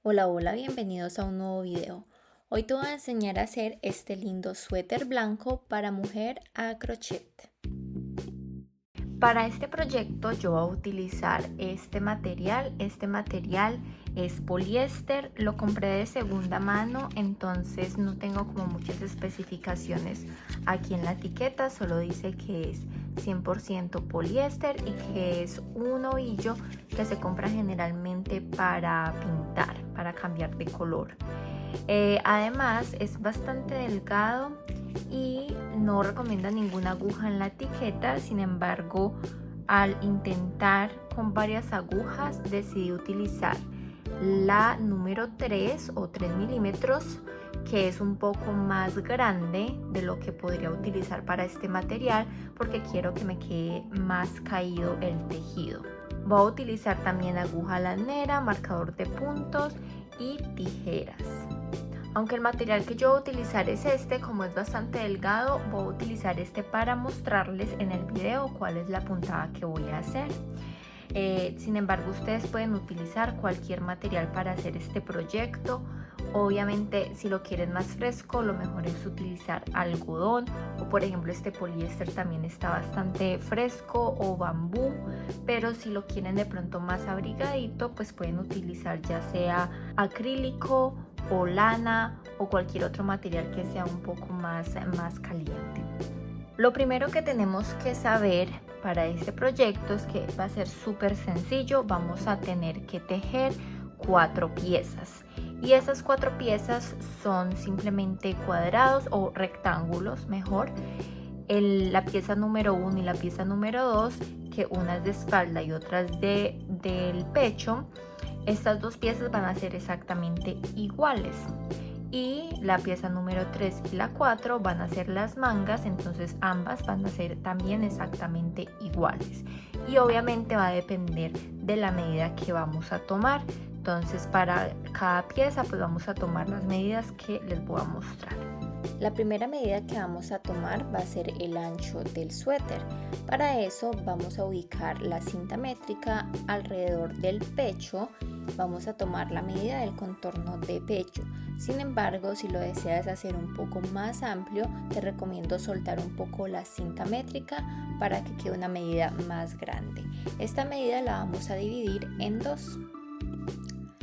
Hola, hola, bienvenidos a un nuevo video. Hoy te voy a enseñar a hacer este lindo suéter blanco para mujer a crochet. Para este proyecto yo voy a utilizar este material. Este material es poliéster, lo compré de segunda mano, entonces no tengo como muchas especificaciones aquí en la etiqueta, solo dice que es 100% poliéster y que es un ovillo que se compra generalmente para pintar, para cambiar de color. Además es bastante delgado y no recomienda ninguna aguja en la etiqueta. Sin embargo, al intentar con varias agujas decidí utilizar la número 3 o 3 milímetros, que es un poco más grande de lo que podría utilizar para este material porque quiero que me quede más caído el tejido. Voy a utilizar también aguja lanera, marcador de puntos y tijeras. Aunque el material que yo voy a utilizar es este, como es bastante delgado, voy a utilizar este para mostrarles en el video cuál es la puntada que voy a hacer. Sin embargo, ustedes pueden utilizar cualquier material para hacer este proyecto. Obviamente, si lo quieren más fresco, lo mejor es utilizar algodón, o por ejemplo este poliéster también está bastante fresco, o bambú. Pero si lo quieren de pronto más abrigadito, pues pueden utilizar ya sea acrílico o lana o cualquier otro material que sea un poco más caliente. Lo primero que tenemos que saber para este proyecto es que va a ser súper sencillo. Vamos a tener que tejer 4 piezas y esas 4 piezas son simplemente cuadrados o rectángulos mejor. La pieza número 1 y la pieza número 2, que una es de espalda y otra es del pecho. Estas dos piezas van a ser exactamente iguales. Y la pieza número 3 y la 4 van a ser las mangas, entonces ambas van a ser también exactamente iguales. Y obviamente va a depender de la medida que vamos a tomar. Entonces para cada pieza pues vamos a tomar las medidas que les voy a mostrar. La primera medida que vamos a tomar va a ser el ancho del suéter. Para eso vamos a ubicar la cinta métrica alrededor del pecho. Vamos a tomar la medida del contorno de pecho. Sin embargo, si lo deseas hacer un poco más amplio, te recomiendo soltar un poco la cinta métrica para que quede una medida más grande. Esta medida la vamos a dividir en dos.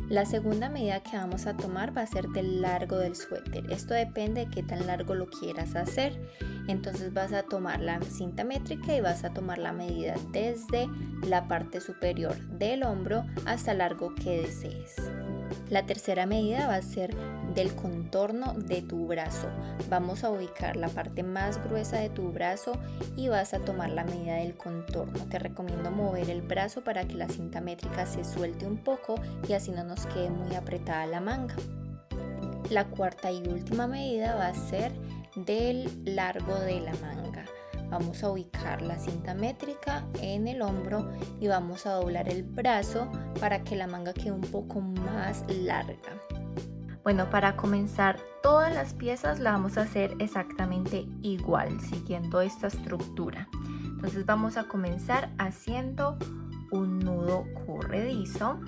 La segunda medida que vamos a tomar va a ser del largo del suéter. Esto depende de qué tan largo lo quieras hacer. Entonces vas a tomar la cinta métrica y vas a tomar la medida desde la parte superior del hombro hasta el largo que desees. La tercera medida va a ser del contorno de tu brazo. Vamos a ubicar la parte más gruesa de tu brazo y vas a tomar la medida del contorno. Te recomiendo mover el brazo para que la cinta métrica se suelte un poco y así no nos quede muy apretada la manga. La cuarta y última medida va a ser del largo de la manga. Vamos a ubicar la cinta métrica en el hombro y vamos a doblar el brazo para que la manga quede un poco más larga. Bueno, para comenzar, todas las piezas las vamos a hacer exactamente igual, siguiendo esta estructura. Entonces vamos a comenzar haciendo un nudo corredizo.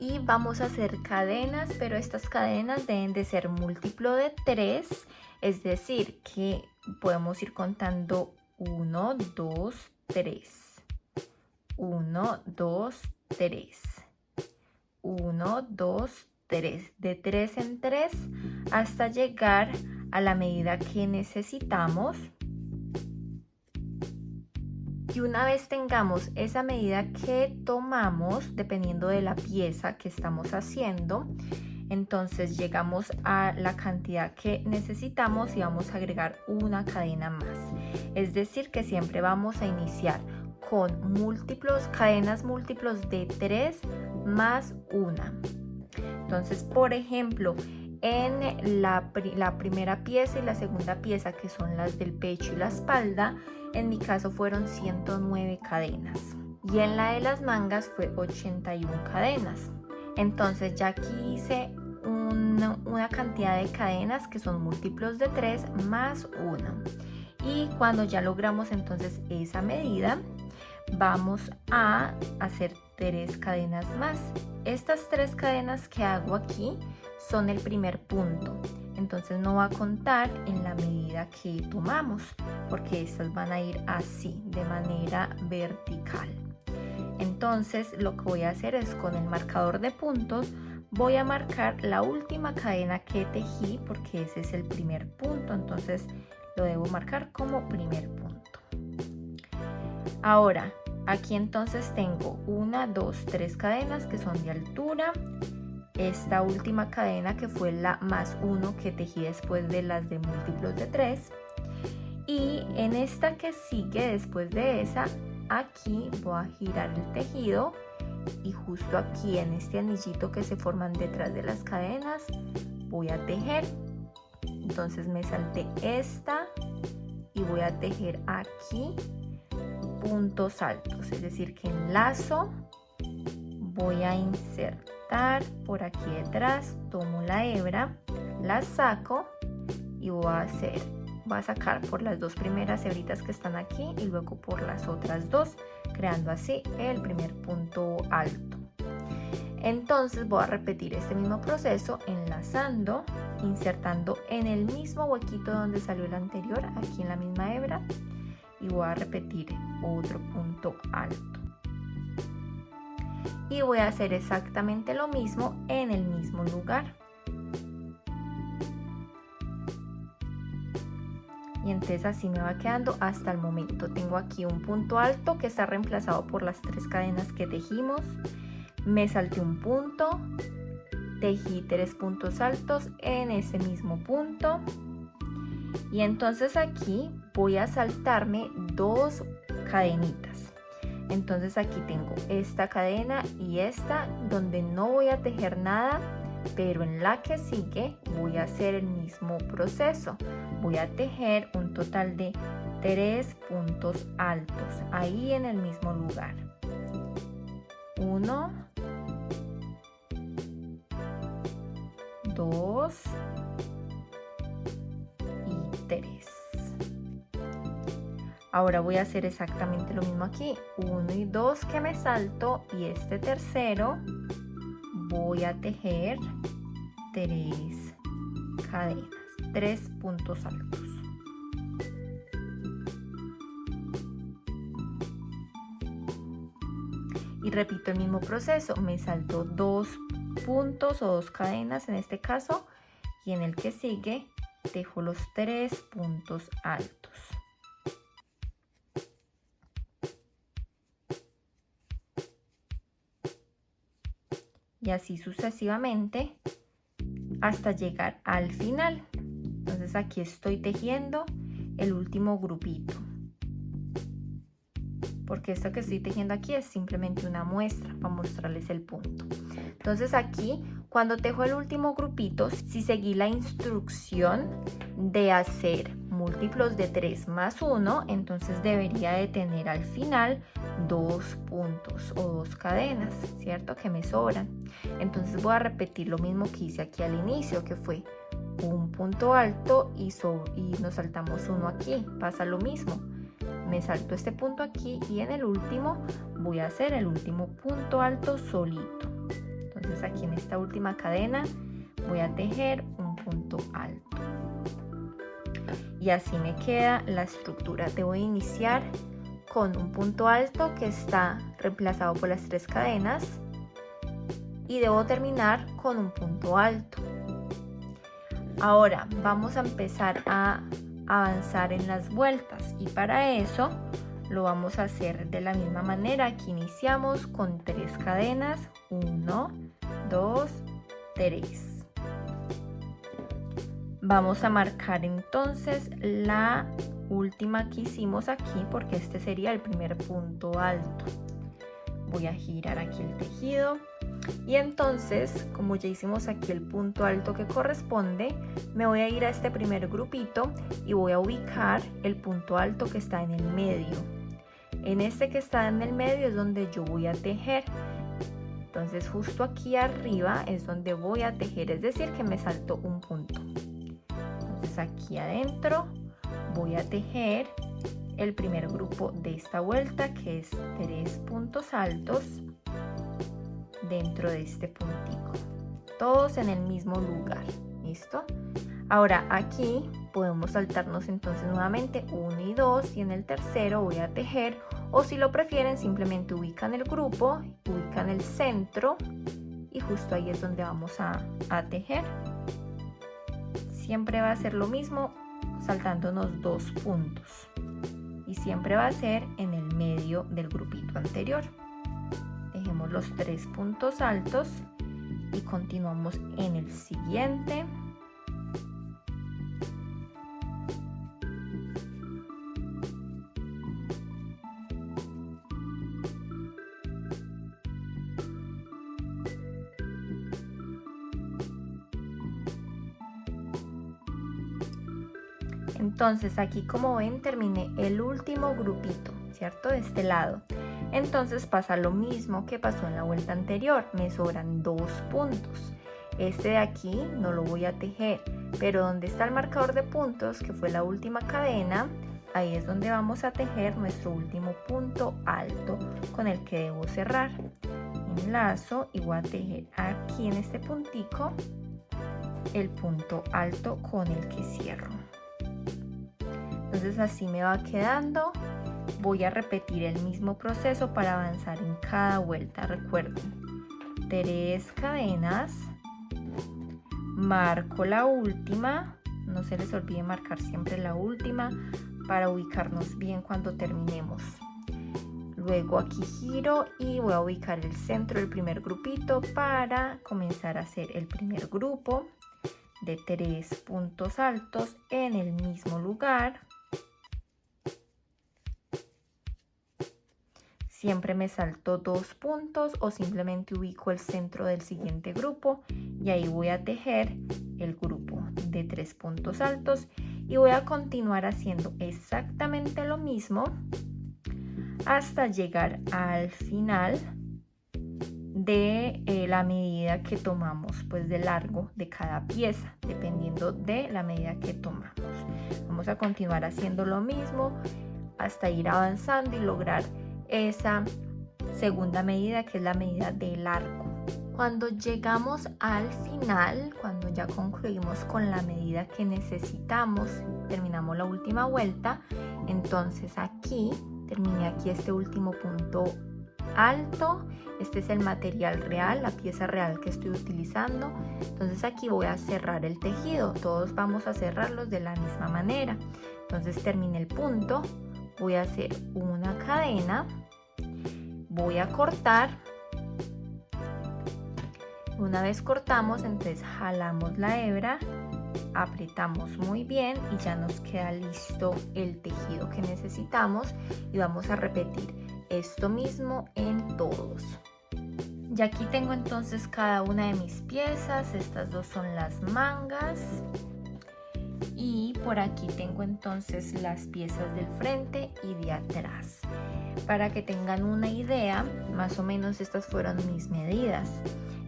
Y vamos a hacer cadenas, pero estas cadenas deben de ser múltiplo de 3, es decir, que podemos ir contando 1, 2, 3. 1, 2, 3. 1, 2, 3. De 3 en 3 hasta llegar a la medida que necesitamos. Y una vez tengamos esa medida que tomamos, dependiendo de la pieza que estamos haciendo, entonces llegamos a la cantidad que necesitamos y vamos a agregar una cadena más. Es decir, que siempre vamos a iniciar con cadenas múltiplos de 3 más una. Entonces, por ejemplo, en la primera pieza y la segunda pieza, que son las del pecho y la espalda, en mi caso fueron 109 cadenas. Y en la de las mangas fue 81 cadenas. Entonces ya aquí hice una cantidad de cadenas que son múltiplos de 3 más 1. Y cuando ya logramos entonces esa medida, vamos a hacer 3 cadenas más. Estas 3 cadenas que hago aquí son el primer punto, entonces no va a contar en la medida que tomamos, porque estas van a ir así, de manera vertical. Entonces lo que voy a hacer es, con el marcador de puntos, voy a marcar la última cadena que tejí, porque ese es el primer punto, entonces lo debo marcar como primer punto. Ahora, aquí entonces tengo 1, 2, 3 cadenas que son de altura. Esta última cadena que fue la más 1 que tejí después de las de múltiplos de 3. Y en esta que sigue después de esa, aquí voy a girar el tejido y justo aquí en este anillito que se forman detrás de las cadenas voy a tejer. Entonces me salté esta y voy a tejer aquí puntos altos, es decir que enlazo, voy a insertar por aquí detrás, tomo la hebra, la saco y voy a sacar por las 2 primeras hebritas que están aquí y luego por las otras 2, creando así el primer punto alto. Entonces voy a repetir este mismo proceso enlazando, insertando en el mismo huequito donde salió el anterior, aquí en la misma hebra, y voy a repetir otro punto alto. Y voy a hacer exactamente lo mismo en el mismo lugar. Y entonces así me va quedando hasta el momento. Tengo aquí un punto alto que está reemplazado por las 3 cadenas que tejimos. Me salté un punto, tejí 3 puntos altos en ese mismo punto. Y entonces aquí voy a saltarme 2 cadenitas. Entonces aquí tengo esta cadena y esta donde no voy a tejer nada, pero en la que sigue voy a hacer el mismo proceso. Voy a tejer un total de 3 puntos altos ahí en el mismo lugar. 1, 2 y 3. Ahora voy a hacer exactamente lo mismo aquí, 1 y 2 que me salto, y este tercero voy a tejer 3 cadenas, 3 puntos altos. Y repito el mismo proceso, me salto 2 puntos o 2 cadenas en este caso, y en el que sigue tejo los 3 puntos altos. Y así sucesivamente hasta llegar al final. Entonces aquí estoy tejiendo el último grupito, porque esto que estoy tejiendo aquí es simplemente una muestra para mostrarles el punto. Entonces aquí, cuando tejo el último grupito, si seguí la instrucción de hacer múltiplos de 3 más 1, entonces debería de tener al final 2 puntos o 2 cadenas, ¿cierto? Que me sobran. Entonces voy a repetir lo mismo que hice aquí al inicio, que fue un punto alto y nos saltamos uno aquí. Pasa lo mismo. Me salto este punto aquí y en el último voy a hacer el último punto alto solito. Entonces aquí en esta última cadena voy a tejer un punto alto. Y así me queda la estructura. Debo iniciar con un punto alto que está reemplazado por las 3 cadenas y debo terminar con un punto alto. Ahora vamos a empezar a avanzar en las vueltas, y para eso lo vamos a hacer de la misma manera que iniciamos, con 3 cadenas, 1, 2, 3. Vamos a marcar entonces la última que hicimos aquí, porque este sería el primer punto alto. Voy a girar aquí el tejido. Y entonces, como ya hicimos aquí el punto alto que corresponde, me voy a ir a este primer grupito y voy a ubicar el punto alto que está en el medio. En este que está en el medio es donde yo voy a tejer. Entonces justo aquí arriba es donde voy a tejer, es decir que me salto un punto. Entonces aquí adentro voy a tejer el primer grupo de esta vuelta, que es 3 puntos altos dentro de este puntico, todos en el mismo lugar. ¿Listo? Ahora aquí podemos saltarnos entonces nuevamente 1 y 2, y en el tercero voy a tejer, o si lo prefieren simplemente ubican el grupo, ubican el centro y justo ahí es donde vamos a tejer. Siempre va a ser lo mismo, saltándonos 2 puntos, y siempre va a ser en el medio del grupito anterior. Tejemos los 3 puntos altos y continuamos en el siguiente. Entonces aquí, como ven, terminé el último grupito, ¿cierto? De este lado. Entonces pasa lo mismo que pasó en la vuelta anterior, me sobran 2 puntos. Este de aquí no lo voy a tejer, pero donde está el marcador de puntos, que fue la última cadena, ahí es donde vamos a tejer nuestro último punto alto con el que debo cerrar. Enlazo y voy a tejer aquí en este puntico el punto alto con el que cierro. Entonces así me va quedando. Voy a repetir el mismo proceso para avanzar en cada vuelta. Recuerden, 3 cadenas, marco la última, no se les olvide marcar siempre la última para ubicarnos bien cuando terminemos. Luego aquí giro y voy a ubicar el centro del primer grupito para comenzar a hacer el primer grupo de 3 puntos altos en el mismo lugar. Siempre me salto 2 puntos o simplemente ubico el centro del siguiente grupo y ahí voy a tejer el grupo de 3 puntos altos y voy a continuar haciendo exactamente lo mismo hasta llegar al final de la medida que tomamos, pues de largo de cada pieza, dependiendo de la medida que tomamos. Vamos a continuar haciendo lo mismo hasta ir avanzando y lograr esa segunda medida, que es la medida de largo. Cuando llegamos al final, cuando ya concluimos con la medida que necesitamos, terminamos la última vuelta, entonces aquí terminé aquí este último punto alto. Este es el material real, la pieza real que estoy utilizando. Entonces aquí voy a cerrar el tejido, todos vamos a cerrarlos de la misma manera. Entonces terminé el punto, voy a hacer una cadena, voy a cortar. Una vez cortamos, entonces jalamos la hebra, apretamos muy bien y ya nos queda listo el tejido que necesitamos, y vamos a repetir esto mismo en todos. Y aquí tengo entonces cada una de mis piezas. Estas dos son las mangas y por aquí tengo entonces las piezas del frente y de atrás. Para que tengan una idea, más o menos estas fueron mis medidas.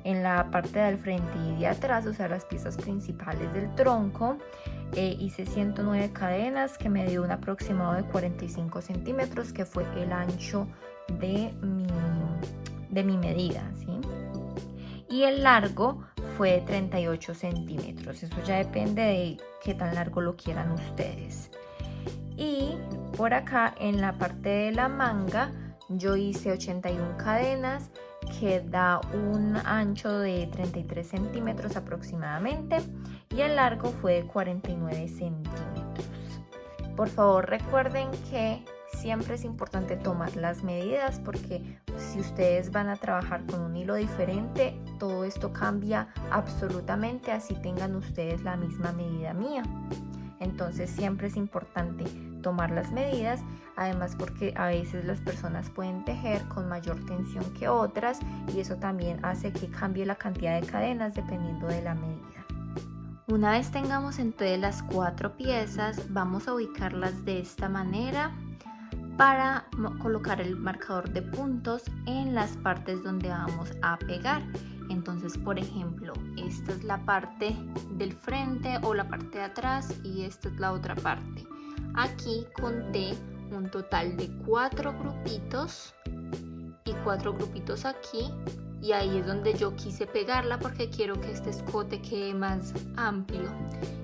En la parte del frente y de atrás, o sea, las piezas principales del tronco, hice 109 cadenas, que me dio un aproximado de 45 centímetros, que fue el ancho de mi medida, ¿sí? Y el largo fue de 38 centímetros. Eso ya depende de qué tan largo lo quieran ustedes. Y por acá en la parte de la manga yo hice 81 cadenas, que da un ancho de 33 centímetros aproximadamente, y el largo fue de 49 centímetros. Por favor, recuerden que siempre es importante tomar las medidas, porque si ustedes van a trabajar con un hilo diferente, todo esto cambia absolutamente, así tengan ustedes la misma medida mía. Entonces siempre es importante tomar las medidas, además porque a veces las personas pueden tejer con mayor tensión que otras, y eso también hace que cambie la cantidad de cadenas dependiendo de la medida. Una vez tengamos entonces las 4 piezas, vamos a ubicarlas de esta manera para colocar el marcador de puntos en las partes donde vamos a pegar. Entonces, por ejemplo, esta es la parte del frente o la parte de atrás y esta es la otra parte. Aquí conté un total de 4 grupitos y 4 grupitos aquí, y ahí es donde yo quise pegarla porque quiero que este escote quede más amplio.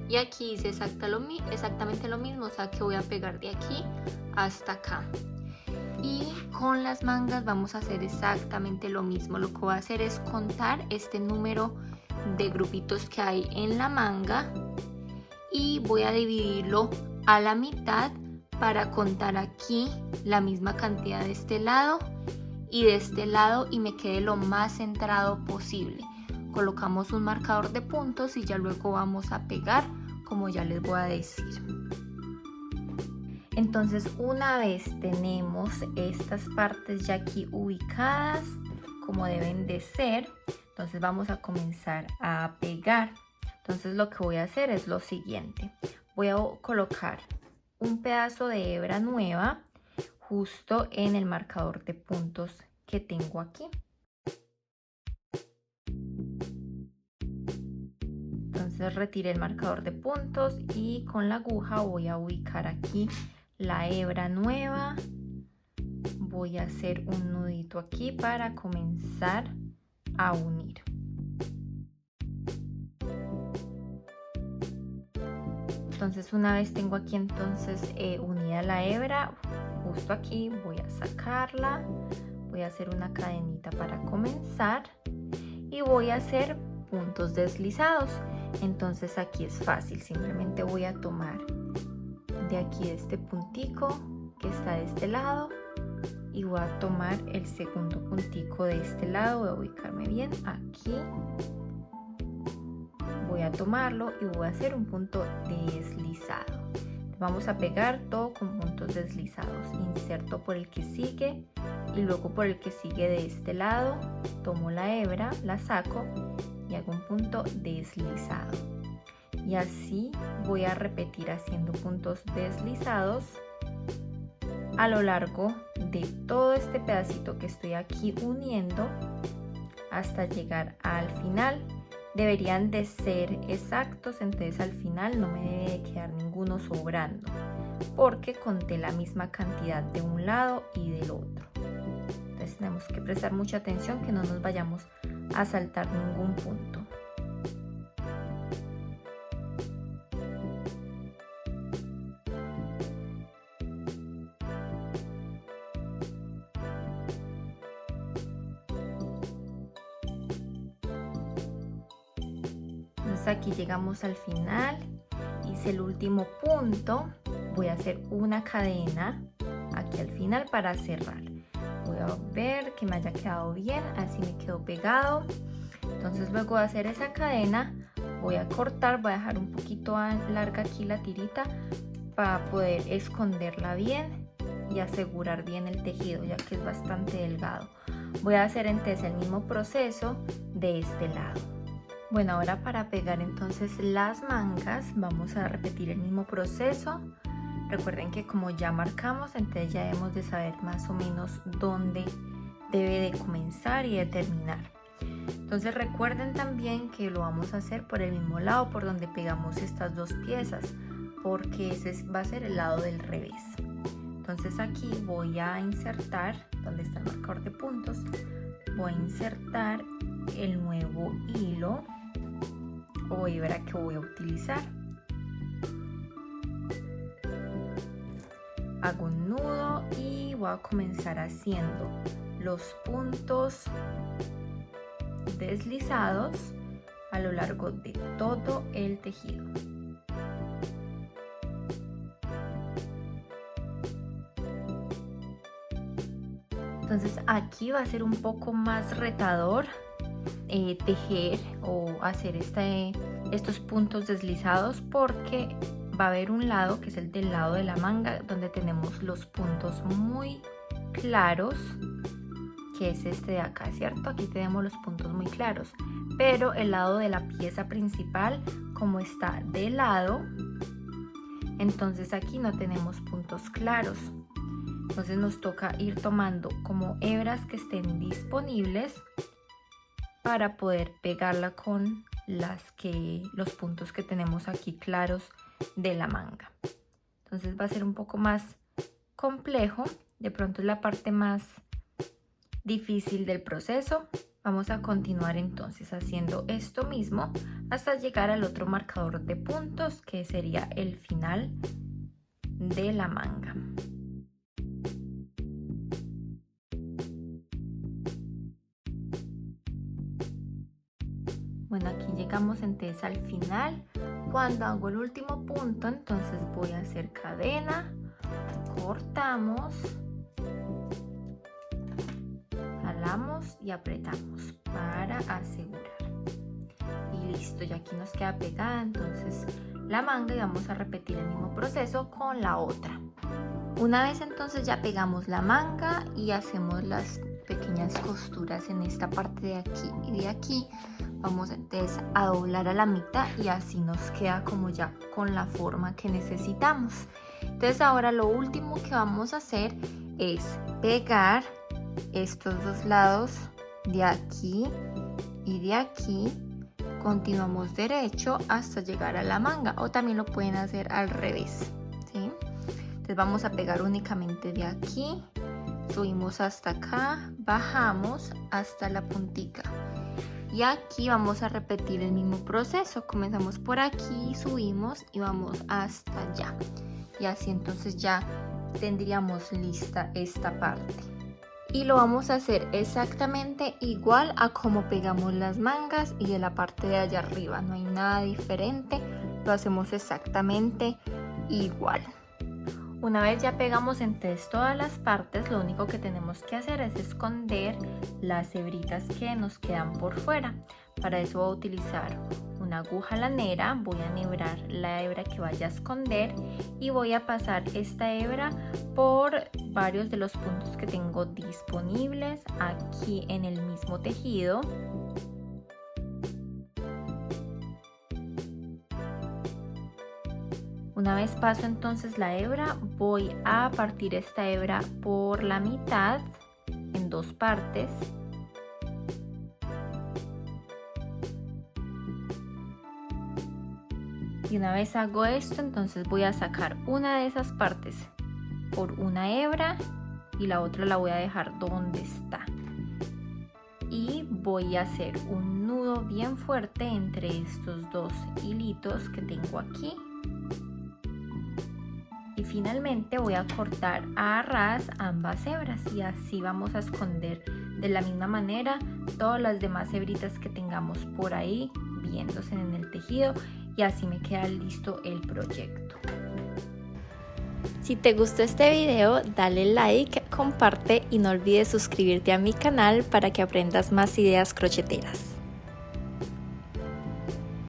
Y aquí hice exactamente lo mismo, o sea que voy a pegar de aquí hasta acá. Y con las mangas vamos a hacer exactamente lo mismo. Lo que voy a hacer es contar este número de grupitos que hay en la manga y voy a dividirlo a la mitad para contar aquí la misma cantidad de este lado y de este lado y me quede lo más centrado posible. Colocamos un marcador de puntos y ya luego vamos a pegar, como ya les voy a decir. Entonces, una vez tenemos estas partes ya aquí ubicadas como deben de ser, entonces vamos a comenzar a pegar. Entonces lo que voy a hacer es lo siguiente: voy a colocar un pedazo de hebra nueva justo en el marcador de puntos que tengo aquí. Entonces retiré el marcador de puntos y con la aguja voy a ubicar aquí la hebra nueva. Voy a hacer un nudito aquí para comenzar a unir. Entonces una vez tengo aquí unida la hebra, justo aquí voy a sacarla, voy a hacer una cadenita para comenzar y voy a hacer puntos deslizados. Entonces aquí es fácil, simplemente voy a tomar de aquí este puntico que está de este lado y voy a tomar el segundo puntico de este lado, voy a ubicarme bien aquí, voy a tomarlo y voy a hacer un punto deslizado. Vamos a pegar todo con puntos deslizados. Inserto por el que sigue y luego por el que sigue de este lado, tomo la hebra, la saco y hago un punto deslizado. Y así voy a repetir haciendo puntos deslizados a lo largo de todo este pedacito que estoy aquí uniendo hasta llegar al final. Deberían de ser exactos, entonces al final no me debe de quedar ninguno sobrando porque conté la misma cantidad de un lado y del otro. Entonces tenemos que prestar mucha atención que no nos vayamos a saltar ningún punto. Entonces aquí llegamos al final, hice el último punto, voy a hacer una cadena aquí al final para cerrar. Voy a ver que me haya quedado bien, así me quedó pegado. Entonces luego de hacer esa cadena voy a cortar, voy a dejar un poquito larga aquí la tirita para poder esconderla bien y asegurar bien el tejido, ya que es bastante delgado. Voy a hacer entonces el mismo proceso de este lado. Bueno, ahora para pegar entonces las mangas vamos a repetir el mismo proceso. Recuerden que como ya marcamos, entonces ya debemos de saber más o menos dónde debe de comenzar y de terminar. Entonces recuerden también que lo vamos a hacer por el mismo lado por donde pegamos estas dos piezas, porque ese va a ser el lado del revés. Entonces aquí voy a insertar, donde está el marcador de puntos, voy a insertar el nuevo hilo o hebra que voy a utilizar. Hago un nudo y voy a comenzar haciendo los puntos deslizados a lo largo de todo el tejido. Entonces aquí va a ser un poco más retador tejer o hacer estos puntos deslizados porque va a haber un lado que es el del lado de la manga donde tenemos los puntos muy claros, que es este de acá, ¿cierto? Aquí tenemos los puntos muy claros, pero el lado de la pieza principal, como está de lado, entonces aquí no tenemos puntos claros. Entonces nos toca ir tomando como hebras que estén disponibles para poder pegarla con los puntos que tenemos aquí claros de la manga. Entonces va a ser un poco más complejo, de pronto es la parte más difícil del proceso. Vamos a continuar entonces haciendo esto mismo hasta llegar al otro marcador de puntos, que sería el final de la manga. Bueno, aquí llegamos entonces al final. Cuando hago el último punto, entonces voy a hacer cadena, cortamos, jalamos y apretamos para asegurar. Y listo, ya aquí nos queda pegada entonces la manga y vamos a repetir el mismo proceso con la otra. Una vez entonces ya pegamos la manga y hacemos las pequeñas costuras en esta parte de aquí y de aquí, vamos entonces a doblar a la mitad y así nos queda como ya con la forma que necesitamos. Entonces ahora lo último que vamos a hacer es pegar estos dos lados de aquí y de aquí. Continuamos derecho hasta llegar a la manga, o también lo pueden hacer al revés, ¿sí? Entonces vamos a pegar únicamente de aquí, subimos hasta acá, bajamos hasta la puntica y aquí vamos a repetir el mismo proceso. Comenzamos por aquí, subimos y vamos hasta allá, y así entonces ya tendríamos lista esta parte. Y lo vamos a hacer exactamente igual a como pegamos las mangas y de la parte de allá arriba, no hay nada diferente, lo hacemos exactamente igual. Una vez ya pegamos entonces todas las partes, lo único que tenemos que hacer es esconder las hebritas que nos quedan por fuera. Para eso voy a utilizar una aguja lanera, voy a enhebrar la hebra que vaya a esconder y voy a pasar esta hebra por varios de los puntos que tengo disponibles aquí en el mismo tejido. Una vez paso entonces la hebra, voy a partir esta hebra por la mitad en dos partes. Y una vez hago esto, entonces voy a sacar una de esas partes por una hebra y la otra la voy a dejar donde está. Y voy a hacer un nudo bien fuerte entre estos dos hilitos que tengo aquí. Y finalmente voy a cortar a ras ambas hebras y así vamos a esconder de la misma manera todas las demás hebritas que tengamos por ahí viéndose en el tejido, y así me queda listo el proyecto. Si te gustó este video, dale like, comparte y no olvides suscribirte a mi canal para que aprendas más ideas crocheteras.